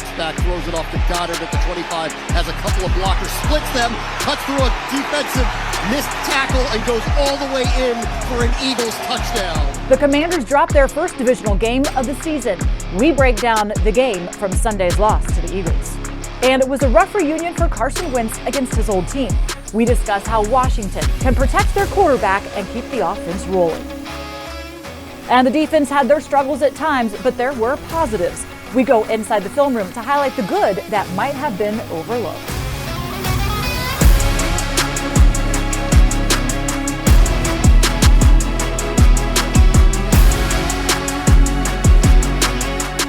steps back, throws it off to Goddard at the 25, has a couple of blockers, splits them, cuts through a defensive missed tackle, and goes all the way in for an Eagles touchdown. The Commanders dropped their first divisional game of the season. We break down the game from Sunday's loss to the Eagles. And it was a rough reunion for Carson Wentz against his old team. We discuss how Washington can protect their quarterback and keep the offense rolling. And the defense had their struggles at times, but there were positives. We go inside the film room to highlight the good that might have been overlooked.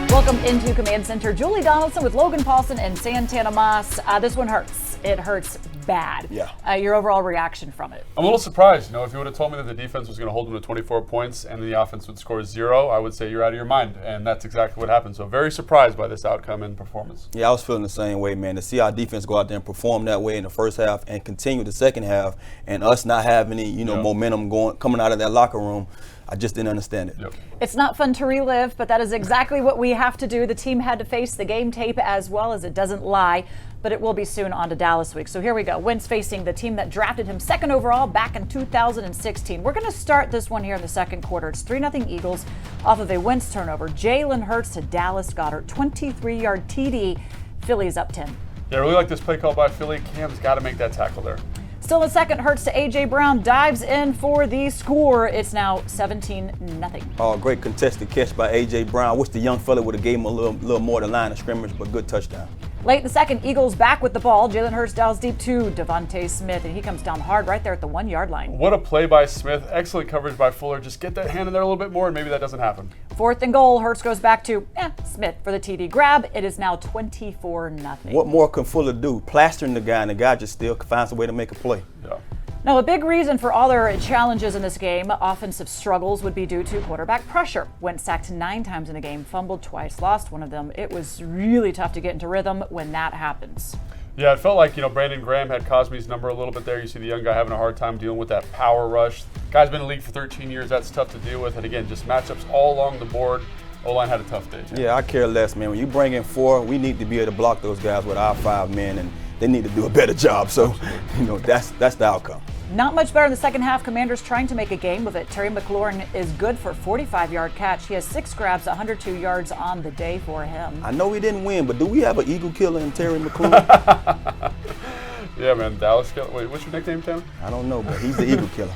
Welcome into Command Center. Julie Donaldson with Logan, Paulsen, and Santana Moss. This one hurts. It hurts bad. Yeah. Your overall reaction from it? I'm a little surprised. If you would have told me that the defense was going to hold them to 24 points and the offense would score 0, I would say you're out of your mind. And that's exactly what happened. So very surprised by this outcome and performance. Yeah, I was feeling the same way, man. To see our defense go out there and perform that way in the first half and continue the second half, and us not having any, momentum coming out of that locker room, I just didn't understand it. Yep. It's not fun to relive, but that is exactly what we have to do. The team had to face the game tape as well, as it doesn't lie, but it will be soon on to Dallas week. So here we go. Wentz facing the team that drafted him second overall back in 2016. We're going to start this one here in the second quarter. It's 3-0 Eagles off of a Wentz turnover. Jalen Hurts to Dallas Goedert, 23-yard TD. Philly's up 10. Yeah, I really like this play call by Philly. Cam's got to make that tackle there. Still in second, Hurts to A.J. Brown, dives in for the score. It's now 17-0. Oh, great contested catch by A.J. Brown. Wish the young fella would have gave him a little more to line of scrimmage, but good touchdown. Late in the second, Eagles back with the ball. Jalen Hurts dials deep to Devontae Smith, and he comes down hard right there at the 1-yard line. What a play by Smith. Excellent coverage by Fuller. Just get that hand in there a little bit more, and maybe that doesn't happen. Fourth and goal, Hurts goes back to Smith for the TD grab. It is now 24-0. What more can Fuller do? Plastering the guy, and the guy just still finds a way to make a play. Yeah. Now, a big reason for all their challenges in this game, offensive struggles, would be due to quarterback pressure. Wentz sacked 9 times in a game, fumbled twice, lost one of them. It was really tough to get into rhythm when that happens. Yeah, it felt like, Brandon Graham had Cosme's number a little bit there. You see the young guy having a hard time dealing with that power rush. Guy's been in the league for 13 years. That's tough to deal with. And again, just matchups all along the board. O-line had a tough day. Yeah, I care less, man. When you bring in 4, we need to be able to block those guys with our 5 men, and they need to do a better job. So, that's the outcome. Not much better in the second half. Commanders trying to make a game of it. Terry McLaurin is good for a 45-yard catch. He has 6 grabs, 102 yards on the day for him. I know we didn't win, but do we have an Eagle killer in Terry McLaurin? Yeah, man. Dallas killer. Wait, what's your nickname, Tim? I don't know, but he's the Eagle killer.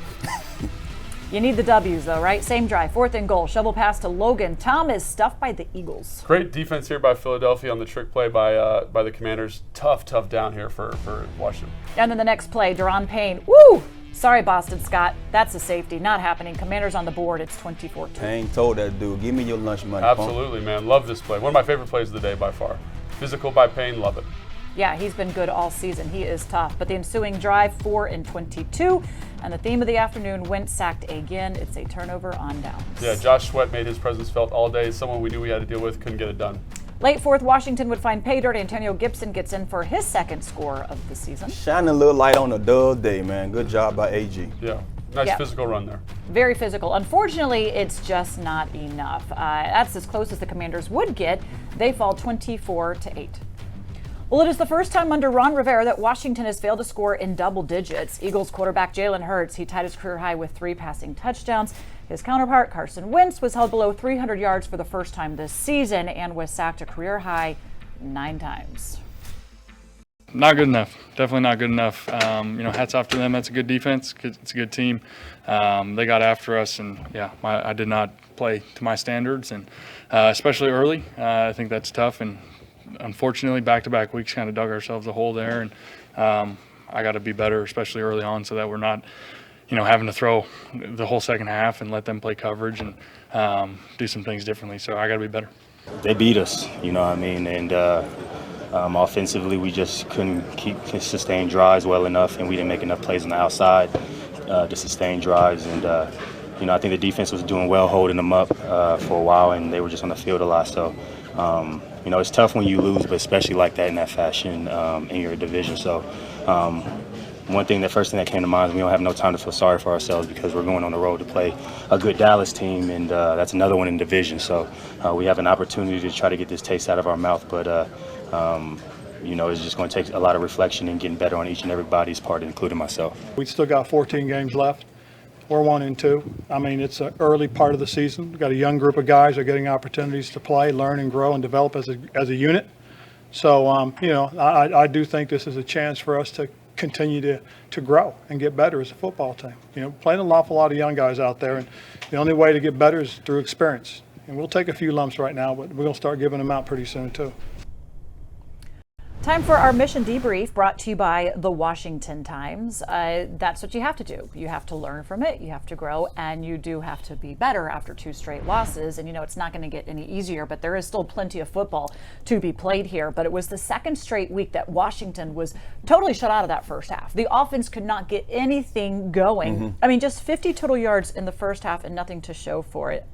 You need the W's, though, right? Same drive, 4th and goal. Shovel pass to Logan. Tom is stuffed by the Eagles. Great defense here by Philadelphia on the trick play by the Commanders. Tough down here for Washington. And then the next play, Deron Payne. Woo! Sorry, Boston Scott. That's a safety. Not happening. Commanders on the board. It's 24-2. Payne told that dude, give me your lunch money. Absolutely, man. Love this play. One of my favorite plays of the day by far. Physical by Payne. Love it. Yeah, he's been good all season. He is tough. But the ensuing drive, 4 and 22. And the theme of the afternoon, Wentz sacked again. It's a turnover on downs. Yeah, Josh Sweat made his presence felt all day. Someone we knew we had to deal with, couldn't get it done. Late fourth, Washington would find pay dirt. Antonio Gibson gets in for his second score of the season. Shining a little light on a dull day, man. Good job by AG. Yeah. Nice physical run there. Very physical. Unfortunately, it's just not enough. That's as close as the Commanders would get. They fall 24-8. Well, it is the first time under Ron Rivera that Washington has failed to score in double digits. Eagles quarterback Jalen Hurts, he tied his career high with 3 passing touchdowns. His counterpart, Carson Wentz, was held below 300 yards for the first time this season and was sacked a career high 9 times. Not good enough. Definitely not good enough. Hats off to them. That's a good defense. It's a good team. They got after us, and I did not play to my standards, and especially early. I think that's tough, and unfortunately, back-to-back weeks kind of dug ourselves a hole there, and I got to be better, especially early on, so that we're not, having to throw the whole second half and let them play coverage and do some things differently. So I got to be better. They beat us, and offensively we just couldn't sustain drives well enough, and we didn't make enough plays on the outside to sustain drives. And I think the defense was doing well, holding them up for a while, and they were just on the field a lot. So. It's tough when you lose, but especially like that in that fashion in your division. So, first thing that came to mind is we don't have no time to feel sorry for ourselves because we're going on the road to play a good Dallas team, and that's another one in division. So we have an opportunity to try to get this taste out of our mouth, but it's just going to take a lot of reflection and getting better on each and everybody's part, including myself. We still got 14 games left. We're 1-2. I mean, it's an early part of the season. We've got a young group of guys that are getting opportunities to play, learn, and grow and develop as a unit. So, I do think this is a chance for us to continue to grow and get better as a football team. Playing an awful lot of young guys out there, and the only way to get better is through experience. And we'll take a few lumps right now, but we're going to start giving them out pretty soon, too. Time for our mission debrief, brought to you by the Washington Times. That's what you have to do. You have to learn from it, you have to grow, and you do have to be better after 2 straight losses. And it's not going to get any easier, but there is still plenty of football to be played here. But it was the 2nd straight week that Washington was totally shut out of that first half. The offense could not get anything going. I mean, just 50 total yards in the first half and nothing to show for it.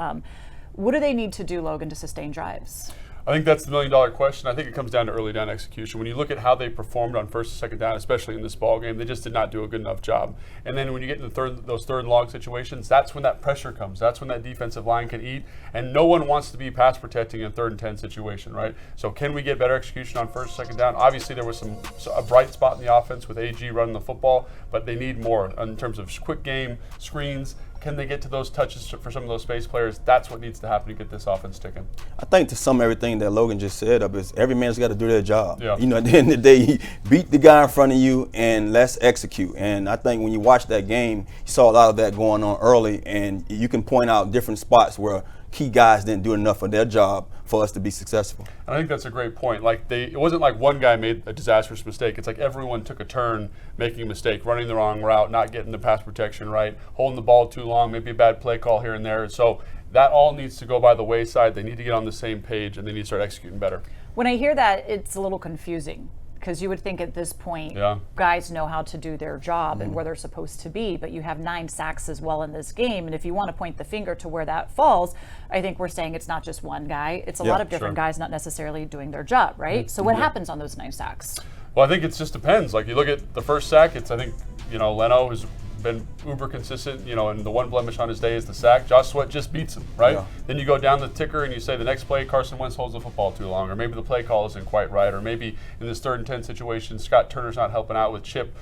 What do they need to do, Logan, to sustain drives? I think that's the $1 million question. I think it comes down to early down execution. When you look at how they performed on first and second down, especially in this ball game, they just did not do a good enough job. And then when you get into those third and long situations, that's when that pressure comes. That's when that defensive line can eat. And no one wants to be pass protecting in 3rd and 10 situation, right? So can we get better execution on first and second down? Obviously, there was a bright spot in the offense with AG running the football, but they need more in terms of quick game, screens. Can they get to those touches for some of those space players? That's what needs to happen to get this offense ticking. I think to sum everything that Logan just said up is every man's got to do their job. Yeah. At the end of the day, beat the guy in front of you and let's execute. And I think when you watch that game, you saw a lot of that going on early, and you can point out different spots where key guys didn't do enough of their job for us to be successful. And I think that's a great point. It wasn't like one guy made a disastrous mistake. It's like everyone took a turn making a mistake, running the wrong route, not getting the pass protection right, holding the ball too long, maybe a bad play call here and there. So that all needs to go by the wayside. They need to get on the same page, and they need to start executing better. When I hear that, it's a little confusing, because you would think at this point, guys know how to do their job and where they're supposed to be, but you have 9 sacks as well in this game. And if you want to point the finger to where that falls, I think we're saying it's not just one guy. It's a lot of different guys not necessarily doing their job, right? So what happens on those 9 sacks? Well, I think it just depends. You look at the first sack, I think, Leno has been uber consistent, and the one blemish on his day is the sack. Josh Sweat just beats him, right? Yeah. Then you go down the ticker and you say the next play, Carson Wentz holds the football too long, or maybe the play call isn't quite right, or maybe in this 3rd and 10 situation, Scott Turner's not helping out with chip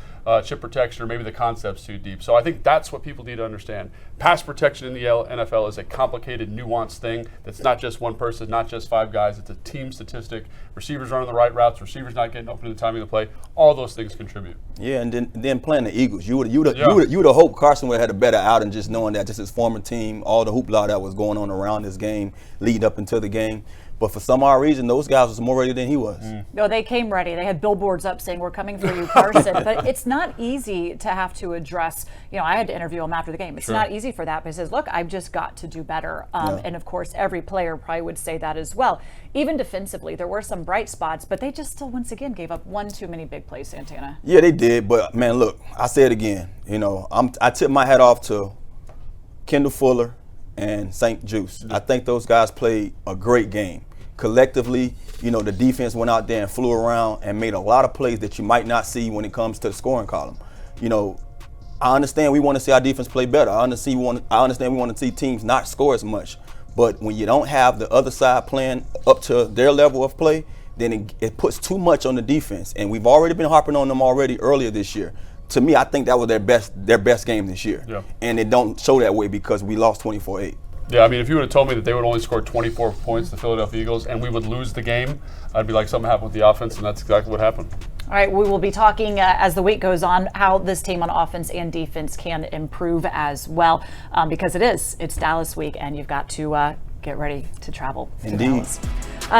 protection, or maybe the concept's too deep. So I think that's what people need to understand. Pass protection in the NFL is a complicated, nuanced thing that's not just one person, not just 5 guys. It's a team statistic. Receivers running the right routes, receivers not getting open to the timing of the play. All those things contribute. Yeah, and then playing the Eagles, you would have hoped Carson would have had a better outing, just knowing that just his former team, all the hoopla that was going on around this game, leading up into the game. But for some odd reason, those guys was more ready than he was. No, they came ready. They had billboards up saying, "We're coming for you, Carson." But it's not easy to have to address. I had to interview him after the game. It's not easy for that, but he says, "Look, I've just got to do better." And of course, every player probably would say that as well. Even defensively, there were some bright spots, but they just still, once again, gave up one too many big plays, Santana. Yeah, they did. But man, look, I say it again. I tip my hat off to Kendall Fuller and St. Juice. I think those guys played a great game. Collectively, the defense went out there and flew around and made a lot of plays that you might not see when it comes to the scoring column. I understand we want to see our defense play better. I understand we want to see teams not score as much. But when you don't have the other side playing up to their level of play, then it puts too much on the defense. And we've already been harping on them earlier this year. To me, I think that was their best game this year. Yeah. And it don't show that way because we lost 24-8. Yeah, I mean, if you would have told me that they would only score 24 points, the Philadelphia Eagles, and we would lose the game, I'd be like, something happened with the offense, and that's exactly what happened. All right, we will be talking as the week goes on how this team on offense and defense can improve as well, because it's Dallas week, and you've got to get ready to travel to Dallas.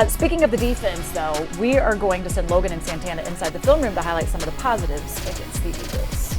Speaking of the defense, though, we are going to send Logan and Santana inside the film room to highlight some of the positives against the Eagles.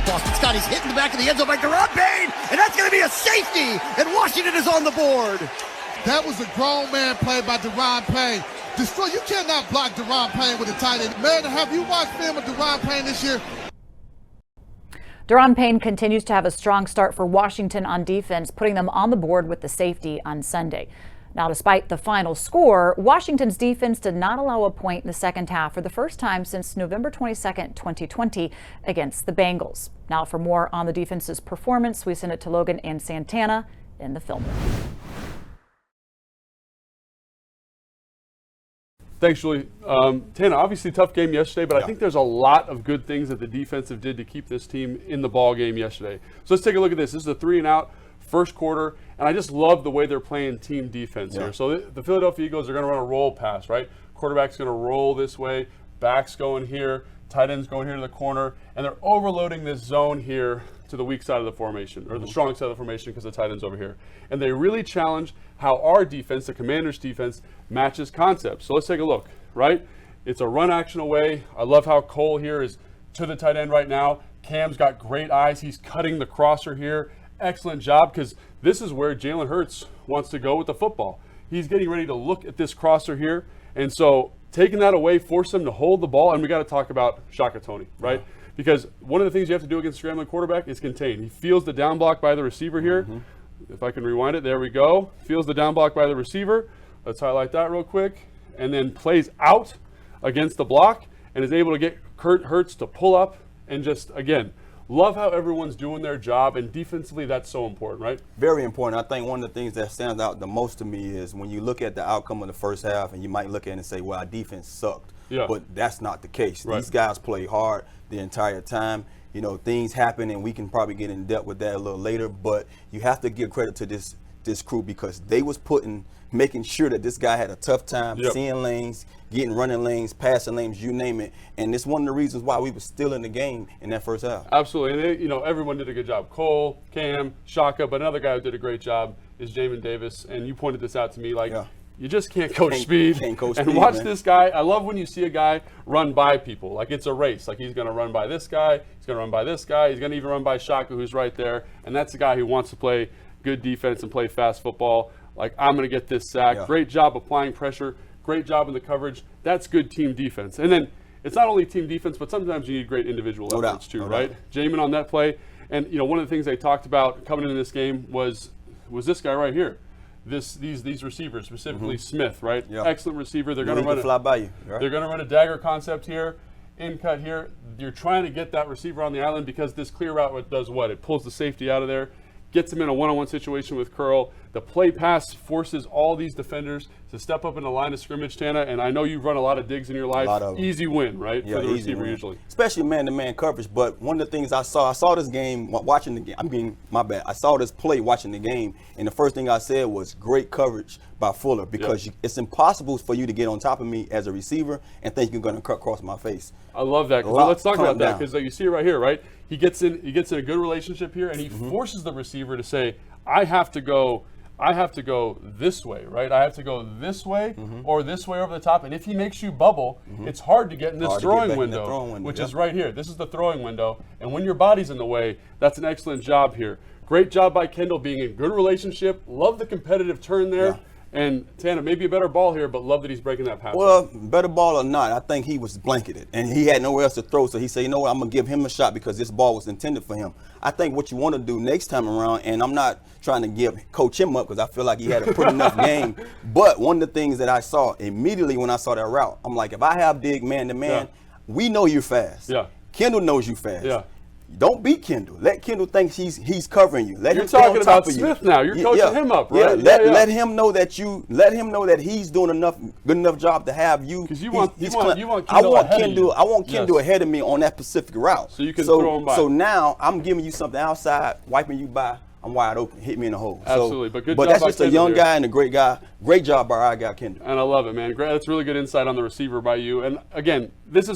Boston Scott shot. He's hit in the back of the end zone by Deron Payne, and that's going to be a safety, and Washington is on the board. That was a grown man play by Deron Payne. You cannot block Deron Payne with a tight end. Man, have you watched film of Deron Payne this year? Deron Payne continues to have a strong start for Washington on defense, putting them on the board with the safety on Sunday. Now, despite the final score, Washington's defense did not allow a point in the second half for the first time since November 22nd, 2020 against the Bengals. Now, for more on the defense's performance, we send it to Logan and Santana in the film room. Thanks, Julie. Tana, obviously tough game yesterday, but I think there's a lot of good things that the defensive did to keep this team in the ball game yesterday. So let's take a look at this. This is a 3-and-out first quarter, and I just love the way they're playing team defense here. So the Philadelphia Eagles are going to run a roll pass, right? Quarterback's going to roll this way, back's going here, tight end's going here to the corner, and they're overloading this zone here to the weak side of the formation, or the strong side of the formation because the tight end's over here. And they really challenge how our defense, the Commanders' defense, matches concepts. So let's take a look, right? It's a run action away. I love how Cole here is to the tight end right now. Cam's got great eyes. He's cutting the crosser here. Excellent job, because this is where Jalen Hurts wants to go with the football. He's getting ready to look at this crosser here. And so taking that away, force him to hold the ball. And we got to talk about Shaka Toney, right? Yeah. Because one of the things you have to do against a scrambling quarterback is contain. He feels the down block by the receiver here. If I can rewind it, there we go. Feels the down block by the receiver. Let's highlight that real quick. And then plays out against the block and is able to get Hurts to pull up and just, again, love how everyone's doing their job. And defensively, that's so important, right? Very important. I think one of the things that stands out the most to me is when you look at the outcome of the first half, and you might look at it and say, well, our defense sucked. Yeah. But that's not the case. Right. These guys play hard the entire time. You know, things happen, and we can probably get in depth with that a little later, but you have to give credit to this crew, because they was making sure that this guy had a tough time seeing lanes, getting running lanes, passing lanes, you name it. And it's one of the reasons why we were still in the game in that first half. Absolutely. And everyone did a good job. Cole, Cam, Shaka, but another guy who did a great job is Jamin Davis. And you pointed this out to me, you just can't coach speed. Can't coach and speed, watch man. This guy. I love when you see a guy run by people. Like it's a race. Like he's going to run by this guy. He's going to run by this guy. He's going to even run by Shaka, who's right there. And that's the guy who wants to play good defense and play fast football. Like, I'm going to get this sack. Yeah. Great job applying pressure. Great job in the coverage. That's good team defense. And then it's not only team defense, but sometimes you need great individual efforts too, right? Jamin on that play. And, one of the things they talked about coming into this game was this guy right here. These receivers, specifically Smith, right? Yep. Excellent receiver. They're going to fly by you. Right? They're going to run a dagger concept here, in cut here. You're trying to get that receiver on the island, because this clear route does what? It pulls the safety out of there, gets him in a one-on-one situation with Curl. The play pass forces all these defenders to step up in the line of scrimmage, Tana, and I know you've run a lot of digs in your life. Easy win, right, for the receiver usually. Especially man-to-man coverage, but one of the things I saw this game, watching the game, I saw this play watching the game, and the first thing I said was great coverage by Fuller, because it's impossible for you to get on top of me as a receiver and think you're going to cut across my face. I love that. Let's talk about that, because you see it right here, right? He gets in a good relationship here, and he forces the receiver to say, I have to go this way, right? I have to go this way or this way over the top. And if he makes you bubble, it's hard to get in this throwing window, which is right here. This is the throwing window. And when your body's in the way, that's an excellent job here. Great job by Kendall being in good relationship. Love the competitive turn there. Yeah. And Tana, maybe a better ball here, but love that he's breaking that pass. Well, better ball or not, I think he was blanketed, and he had nowhere else to throw. So he said, you know what, I'm going to give him a shot because this ball was intended for him. I think what you want to do next time around, and I'm not trying to coach him up because I feel like he had a pretty enough game, but one of the things that I saw immediately when I saw that route, I'm like, if I have Dig man-to-man, we know you're fast. Yeah. Kendall knows you fast. Yeah. Don't beat Kendall. Let Kendall think he's covering you. You're talking about Smith now. You're coaching him up, right? Yeah. Let him know that he's doing good enough job to have you. Because you want Kendall. I want Kendall ahead of me on that specific route. So you can throw him by. So now I'm giving you something outside, wiping you by. I'm wide open. Hit me in the hole. Absolutely. But that's just a young guy and a great guy. Great job by our guy Kendall. And I love it, man. Great. That's really good insight on the receiver by you. And again, this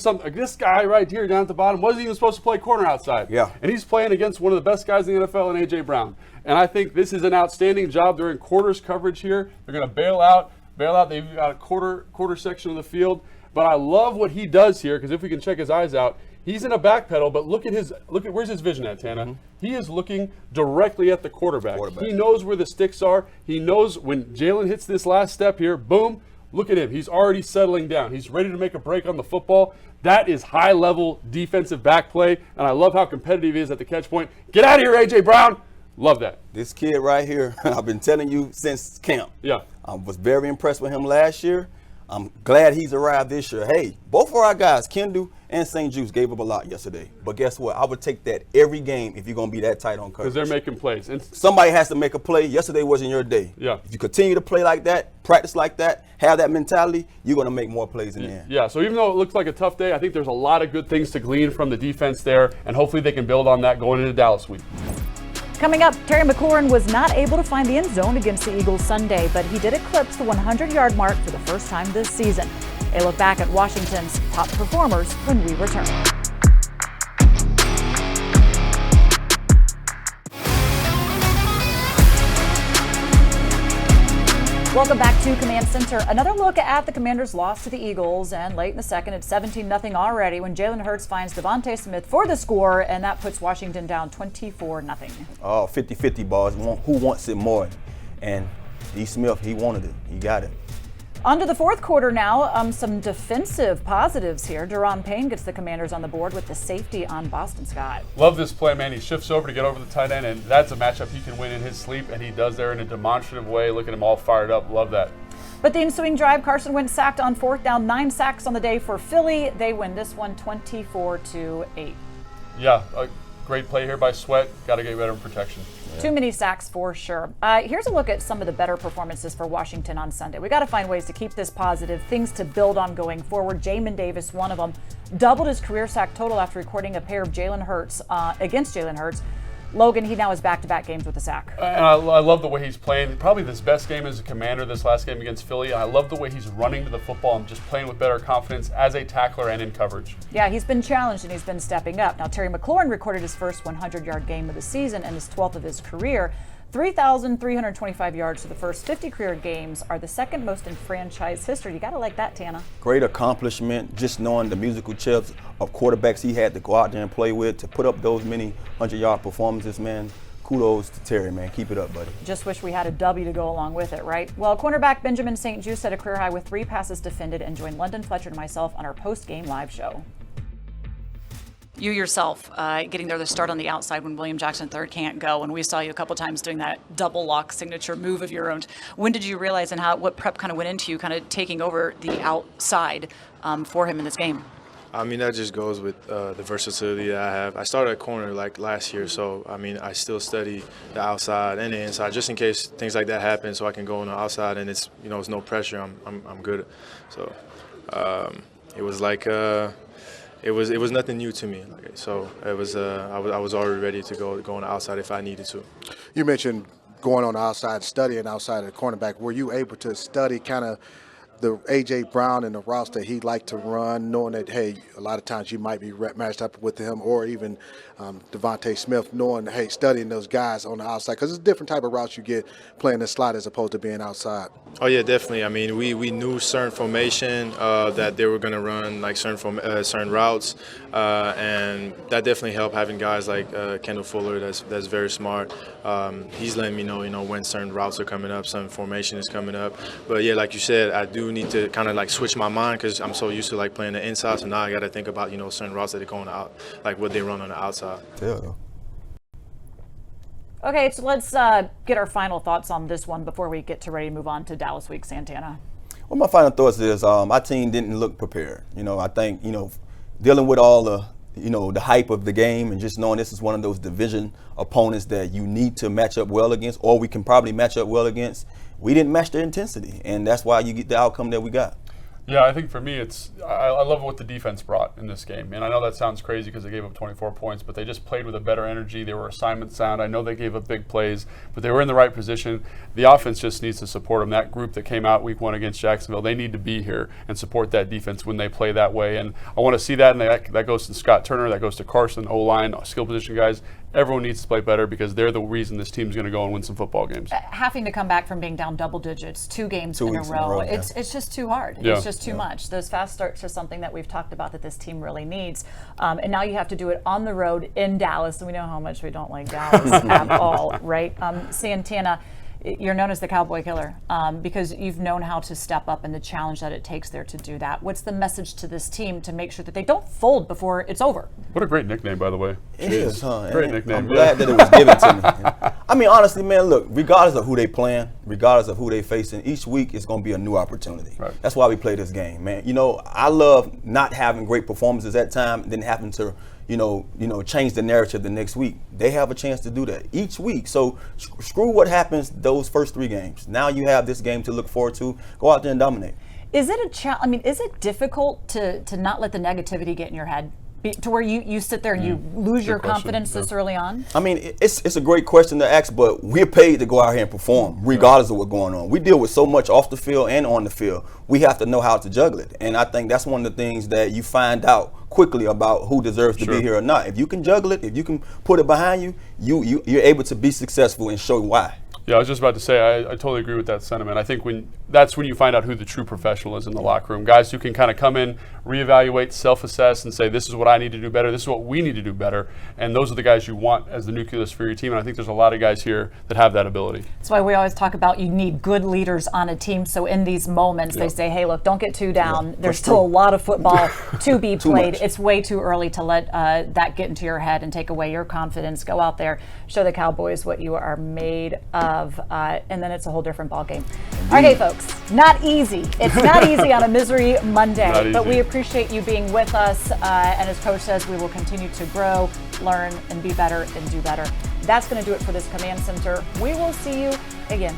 guy right here down at the bottom wasn't even supposed to play corner outside. Yeah. And he's playing against one of the best guys in the NFL, and A.J. Brown. And I think this is an outstanding job. They're in quarters coverage here. They're going to bail out. They've got a quarter section of the field. But I love what he does here, because if we can check his eyes out, He's in a back pedal, but look at where's his vision at, Tana? Mm-hmm. He is looking directly at the quarterback. He knows where the sticks are. He knows when Jalen hits this last step here, boom, look at him. He's already settling down. He's ready to make a break on the football. That is high-level defensive back play, and I love how competitive he is at the catch point. Get out of here, A.J. Brown. Love that. This kid right here, I've been telling you since camp. Yeah. I was very impressed with him last year. I'm glad he's arrived this year. Hey, both of our guys, Kendu and St. Juice, gave up a lot yesterday. But guess what? I would take that every game if you're going to be that tight on coverage. Because they're making plays. And somebody has to make a play. Yesterday wasn't your day. Yeah. If you continue to play like that, practice like that, have that mentality, you're going to make more plays in the end. Yeah, so even though it looks like a tough day, I think there's a lot of good things to glean from the defense there, and hopefully they can build on that going into Dallas week. Coming up, Terry McLaurin was not able to find the end zone against the Eagles Sunday, but he did eclipse the 100-yard mark for the first time this season. A look back at Washington's top performers when we return. Welcome back to Command Center. Another look at the Commanders' loss to the Eagles, and late in the second, it's 17-0 already when Jalen Hurts finds Devontae Smith for the score, and that puts Washington down 24-0. Oh, 50-50 balls. Who wants it more? And D. Smith, he wanted it. He got it. On to the fourth quarter now. Some defensive positives here. Deron Payne gets the Commanders on the board with the safety on Boston Scott. Love this play, man. He shifts over to get over the tight end, and that's a matchup he can win in his sleep, and he does there in a demonstrative way. Look at him all fired up. Love that. But the ensuing drive, Carson Wentz sacked on fourth down, 9 sacks on the day for Philly. They win this one 24-8. Yeah, a great play here by Sweat. Got to get better protection. Too many sacks for sure. Here's a look at some of the better performances for Washington on Sunday. We got to find ways to keep this positive, things to build on going forward. Jamin Davis, one of them, doubled his career sack total after recording a pair of Jalen Hurts against Jalen Hurts. Logan, he now has back-to-back games with a sack. And I love the way he's playing. Probably his best game as a Commander this last game against Philly. I love the way he's running to the football and just playing with better confidence as a tackler and in coverage. Yeah, he's been challenged and he's been stepping up. Now, Terry McLaurin recorded his first 100-yard game of the season and his 12th of his career. 3,325 yards to the first 50 career games are the second most in franchise history. You got to like that, Tana. Great accomplishment, just knowing the musical chairs of quarterbacks he had to go out there and play with to put up those many 100-yard performances, man. Kudos to Terry, man. Keep it up, buddy. Just wish we had a W to go along with it, right? Well, cornerback Benjamin St. Juice set a career high with 3 passes defended and joined London Fletcher and myself on our post-game live show. You yourself getting there to start on the outside when William Jackson III can't go, and we saw you a couple times doing that double lock signature move of your own. When did you realize and what prep kind of went into you kind of taking over the outside for him in this game? I mean, that just goes with the versatility that I have. I started at corner like last year, so I mean, I still study the outside and the inside just in case things like that happen, so I can go on the outside and it's it's no pressure. I'm good. So it was like. It was nothing new to me, so it was. I was already ready to go on the outside if I needed to. You mentioned going on the outside, studying outside of the cornerback. Were you able to study kind of the A.J. Brown and the routes that he'd like to run, knowing that, hey, a lot of times you might be matched up with him, or even Devontae Smith, knowing, hey, studying those guys on the outside, because it's a different type of routes you get playing the slot as opposed to being outside. Oh, yeah, definitely. I mean, we knew certain formation that they were going to run, like certain routes, and that definitely helped having guys like Kendall Fuller that's very smart. He's letting me know, when certain routes are coming up, certain formation is coming up. But, yeah, like you said, I do need to kind of like switch my mind because I'm so used to like playing the inside, so now I got to think about, certain routes that they go on the out, like what they run on the outside. Yeah. Okay, so let's get our final thoughts on this one before we get ready to move on to Dallas week, Santana. Well, my final thoughts is our team didn't look prepared. I think, dealing with all the, the hype of the game and just knowing this is one of those division opponents that you need to match up well against, or we can probably match up well against. We didn't match their intensity, and that's why you get the outcome that we got. Yeah, I think for me, I love what the defense brought in this game. And I know that sounds crazy because they gave up 24 points, but they just played with a better energy. They were assignment sound. I know they gave up big plays, but they were in the right position. The offense just needs to support them. That group that came out week 1 against Jacksonville, they need to be here and support that defense when they play that way. And I want to see that, and that goes to Scott Turner, that goes to Carson, O-line, skill position guys. everyone needs to play better because they're the reason this team's going to go and win some football games. Having to come back from being down double digits 2 games in a row, it's just too hard. Yeah. It's just too much. Those fast starts are something that we've talked about that this team really needs. And now you have to do it on the road in Dallas, and we know how much we don't like Dallas at all, right? Santana, you're known as the Cowboy Killer because you've known how to step up and the challenge that it takes there to do that. What's the message to this team to make sure that they don't fold before it's over? What a great nickname, by the way. It is, huh? Great And nickname. I'm glad that it was given to me. I mean, honestly, man, look, regardless of who they playing, regardless of who they facing, each week is going to be a new opportunity. Right. That's why we play this game, man. You know, I love not having great performances at time, then having to change the narrative the next week. They have a chance to do that each week. So screw what happens those first 3 games. Now you have this game to look forward to. Go out there and dominate. Is it a challenge? I mean, is it difficult to not let the negativity get in your head? To where you sit there and you lose your confidence this early on? I mean, it's a great question to ask, but we're paid to go out here and perform regardless of what's going on. We deal with so much off the field and on the field. We have to know how to juggle it. And I think that's one of the things that you find out quickly about who deserves to be here or not. If you can juggle it, if you can put it behind you, you're able to be successful and show why. Yeah, I was just about to say, I totally agree with that sentiment. I think that's when you find out who the true professional is in the locker room. Guys who can kind of come in, reevaluate, self-assess, and say, this is what I need to do better, this is what we need to do better. And those are the guys you want as the nucleus for your team. And I think there's a lot of guys here that have that ability. That's why we always talk about you need good leaders on a team. So in these moments, they say, hey, look, don't get too down. There's still a lot of football to be played. It's way too early to let that get into your head and take away your confidence. Go out there, show the Cowboys what you are made of, and then it's a whole different ballgame. Okay, folks, not easy. It's not easy on a Misery Monday, but we appreciate you being with us. And as Coach says, we will continue to grow, learn, and be better and do better. That's going to do it for this Command Center. We will see you again